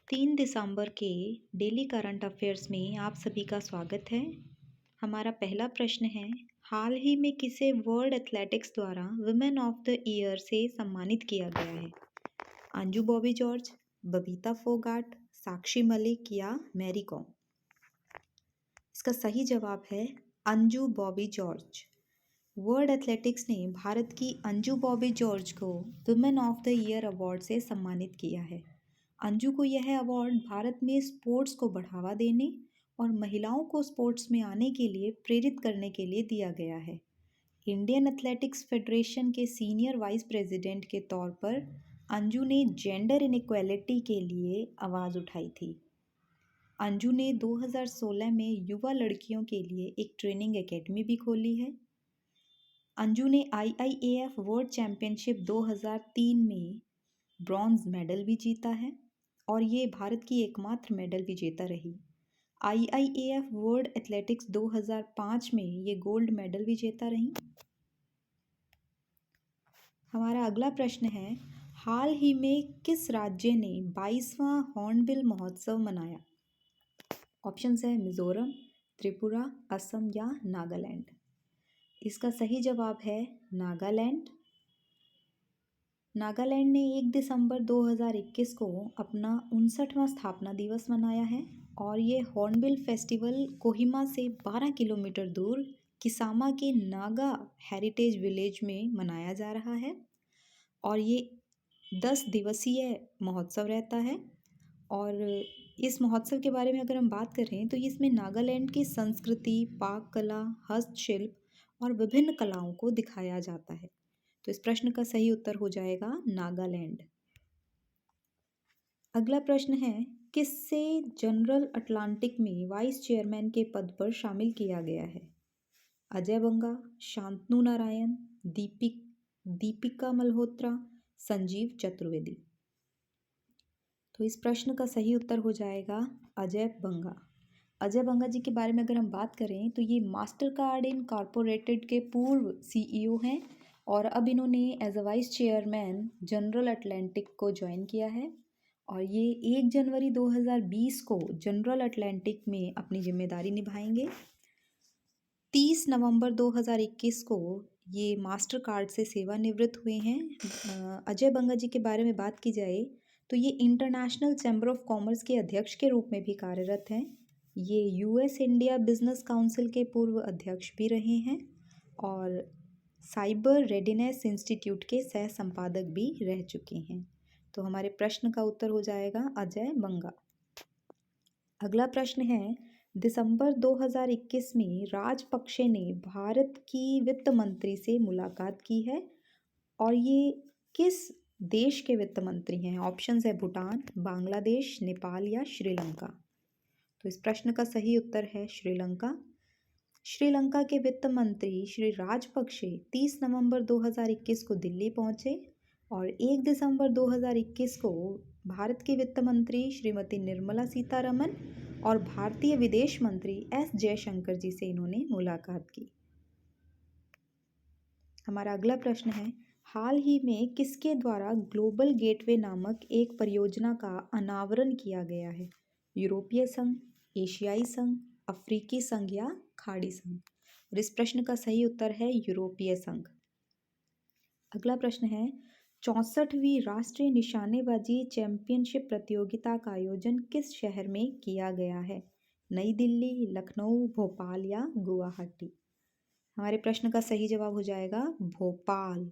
3 दिसंबर के daily current affairs में आप सभी का स्वागत है। हमारा पहला प्रश्न है, हाल ही में किसे वर्ल्ड एथलेटिक्स द्वारा वुमेन ऑफ द ईयर से सम्मानित किया गया है? अंजू बॉबी जॉर्ज, बबीता फोगाट, साक्षी मलिक या मैरी कॉम? इसका सही जवाब है Anju Bobby George. World athletics ने भारत की अंजू बॉबी जॉर्ज को women of the year award से सम्मानित किया है। अंजू को यह अवार्ड भारत में स्पोर्ट्स को बढ़ावा देने और महिलाओं को स्पोर्ट्स में आने के लिए प्रेरित करने के लिए दिया गया है। इंडियन एथलेटिक्स फेडरेशन के सीनियर वाइस प्रेसिडेंट के तौर पर अंजू ने जेंडर इनइक्वालिटी के लिए आवाज़ उठाई थी। अंजू ने 2016 में युवा लड़कियों के लिए एक ट्रेनिंग एकेडमी भी खोली है। अंजू ने IIAF वर्ल्ड चैम्पियनशिप 2003 में ब्रॉन्ज मेडल भी जीता है और ये भारत की एकमात्र मेडल विजेता रही। IIAF वर्ल्ड एथलेटिक्स 2005 में ये गोल्ड मेडल विजेता रही। हमारा अगला प्रश्न है, हाल ही में किस राज्य ने 22वां हॉर्नबिल महोत्सव मनाया? ऑप्शंस है मिजोरम, त्रिपुरा, असम या नागालैंड। इसका सही जवाब है नागालैंड। नागालैंड ने 1 दिसंबर 2021 को अपना 59वां स्थापना दिवस मनाया है और ये हॉर्नबिल फेस्टिवल कोहिमा से 12 किलोमीटर दूर किसामा के नागा हेरिटेज विलेज में मनाया जा रहा है और ये 10 दिवसीय महोत्सव रहता है। और इस महोत्सव के बारे में अगर हम बात करें तो इसमें नागालैंड की संस्कृति, पाक कला, हस्तशिल्प और विभिन्न कलाओं को दिखाया जाता है। तो इस प्रश्न का सही उत्तर हो जाएगा नागालैंड। अगला प्रश्न है, किससे जनरल अटलांटिक में वाइस चेयरमैन के पद पर शामिल किया गया है? अजय बंगा, शांतनु नारायण, दीपिका मल्होत्रा, संजीव चतुर्वेदी। तो इस प्रश्न का सही उत्तर हो जाएगा अजय बंगा। अजय बंगा जी के बारे में अगर हम बात करें तो ये मास्टर कार्ड इनकॉर्पोरेटेड के पूर्व CEO हैं और अब इन्होंने as a vice chairman General Atlantic को ज्वाइन किया है और ये 1 जनवरी 2020 को जनरल अटलांटिक में अपनी जिम्मेदारी निभाएंगे। 30 नवंबर 2021 को ये मास्टर कार्ड से सेवानिवृत्त हुए हैं। अजय बंगा जी के बारे में बात की जाए तो ये इंटरनेशनल चैम्बर ऑफ कॉमर्स के अध्यक्ष के रूप में भी कार्यरत हैं। ये US इंडिया बिजनेस काउंसिल के पूर्व अध्यक्ष भी रहे हैं और साइबर रेडिनेस इंस्टीट्यूट के सह संपादक भी रह चुके हैं। तो हमारे प्रश्न का उत्तर हो जाएगा अजय बंगा। अगला प्रश्न है, दिसंबर 2021 में राजपक्षे ने भारत की वित्त मंत्री से मुलाकात की है और ये किस देश के वित्त मंत्री हैं? ऑप्शंस है भूटान, बांग्लादेश, नेपाल या श्रीलंका। तो इस प्रश्न का सही उत्तर है श्रीलंका। श्रीलंका के वित्त मंत्री श्री राजपक्षे 30 नवंबर 2021 को दिल्ली पहुंचे और 1 दिसंबर 2021 को भारत के वित्त मंत्री श्रीमती निर्मला सीतारमन और भारतीय विदेश मंत्री S जयशंकर जी से इन्होंने मुलाकात की। हमारा अगला प्रश्न है, हाल ही में किसके द्वारा ग्लोबल गेटवे नामक एक परियोजना का अनावरण किया गया है? यूरोपीय संघ, एशियाई संघ, अफ्रीकी संघ या खाड़ी संघ? और इस प्रश्न का सही उत्तर है यूरोपीय संघ। अगला प्रश्न है, 64वीं राष्ट्रीय निशानेबाजी चैंपियनशिप प्रतियोगिता का आयोजन किस शहर में किया गया है? नई दिल्ली, लखनऊ, भोपाल या गुवाहाटी? हमारे प्रश्न का सही जवाब हो जाएगा भोपाल।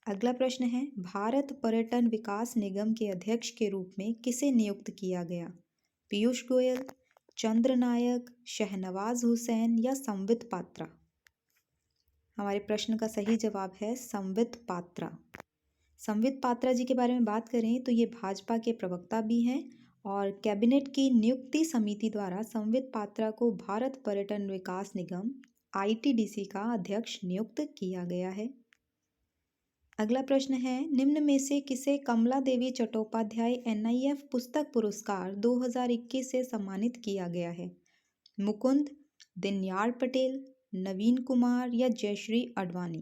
अगला प्रश्न है, भारत पर्यटन विकास निगम के अध्यक्ष के रूप में किसे नियुक्त किया गया? पीयूष गोयल, चंद्र नायक, शहनवाज हुसैन या संबित पात्रा? हमारे प्रश्न का सही जवाब है संबित पात्रा। संबित पात्रा जी के बारे में बात करें तो ये भाजपा के प्रवक्ता भी हैं और कैबिनेट की नियुक्ति समिति द्वारा संबित पात्रा को भारत पर्यटन विकास निगम ITDC का अध्यक्ष नियुक्त किया गया है। अगला प्रश्न है, निम्न में से किसे कमला देवी चट्टोपाध्याय NIF पुस्तक पुरस्कार 2021 से सम्मानित किया गया है? मुकुंद, दिनयार पटेल, नवीन कुमार या जयश्री अडवाणी?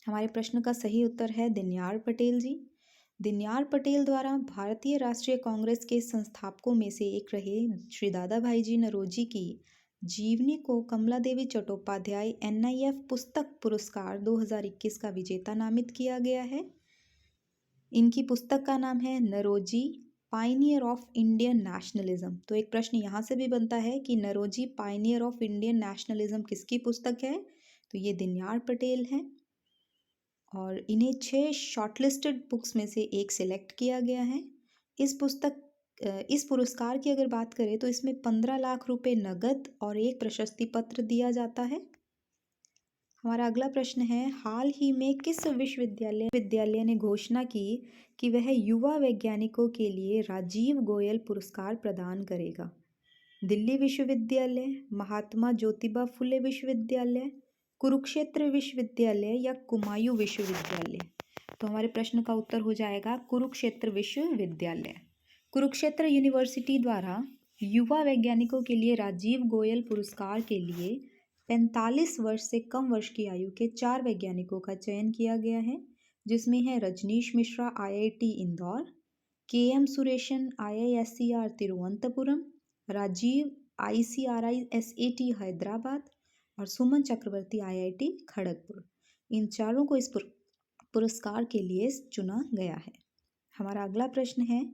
हमारे प्रश्न का सही उत्तर है दिनयार पटेल जी। दीनदयाल पटेल द्वारा भारतीय राष्ट्रीय कांग्रेस के संस्थापकों में से एक रहे श्री दादा भाई जी नरोजी की जीवनी को कमला देवी चट्टोपाध्याय NIF पुस्तक पुरस्कार 2021 का विजेता नामित किया गया है। इनकी पुस्तक का नाम है Naoroji pioneer of Indian nationalism. तो एक प्रश्न यहाँ से भी बनता है कि Naoroji pioneer of Indian nationalism किसकी पुस्तक है? तो ये दीनदयाल पटेल हैं और इन्हें 6 शॉर्टलिस्टेड बुक्स में से एक सिलेक्ट किया गया है। इस पुरस्कार की अगर बात करें तो इसमें 15 लाख रुपए नगद और एक प्रशस्ति पत्र दिया जाता है। हमारा अगला प्रश्न है, हाल ही में किस विश्वविद्यालय ने घोषणा की कि वह युवा वैज्ञानिकों के लिए राजीव गोयल पुरस्कार प्रदान करेगा? दिल्ली विश्वविद्यालय, महात्मा ज्योतिबा फुले विश्वविद्यालय, कुरुक्षेत्र विश्वविद्यालय या कुमायूं विश्वविद्यालय? तो हमारे प्रश्न का उत्तर हो जाएगा कुरुक्षेत्र विश्वविद्यालय। कुरुक्षेत्र यूनिवर्सिटी द्वारा युवा वैज्ञानिकों के लिए राजीव गोयल पुरस्कार के लिए 45 वर्ष से कम वर्ष की आयु के 4 वैज्ञानिकों का चयन किया गया है, जिसमें है Rajneesh Mishra IIT Indore, KM सुरेशन IISER Thiruvananthapuram, Rajiv ICRI SAT Hyderabad और सुमन चक्रवर्ती IIT खड़गपुर। इन चारों को इस पुरस्कार के लिए चुना गया है। हमारा अगला प्रश्न है,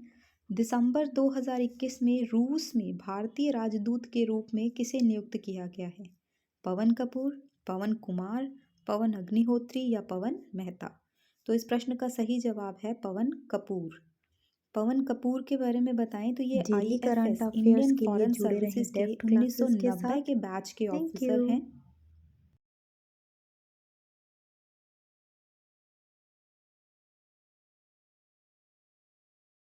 दिसंबर 2021 में रूस में भारतीय राजदूत के रूप में किसे नियुक्त किया गया है? पवन कपूर, पवन कुमार, पवन अग्निहोत्री या पवन मेहता? तो इस प्रश्न का सही जवाब है पवन कपूर। पवन कपूर के बारे में बताएं तो ये daily current IFS affairs Indian के लिए फॉरेन जुड़े सर्विसेज रहें के डेफ क्लासेस के 1990 साथ। के बैच के थैंक ऑफिसर यू। हैं।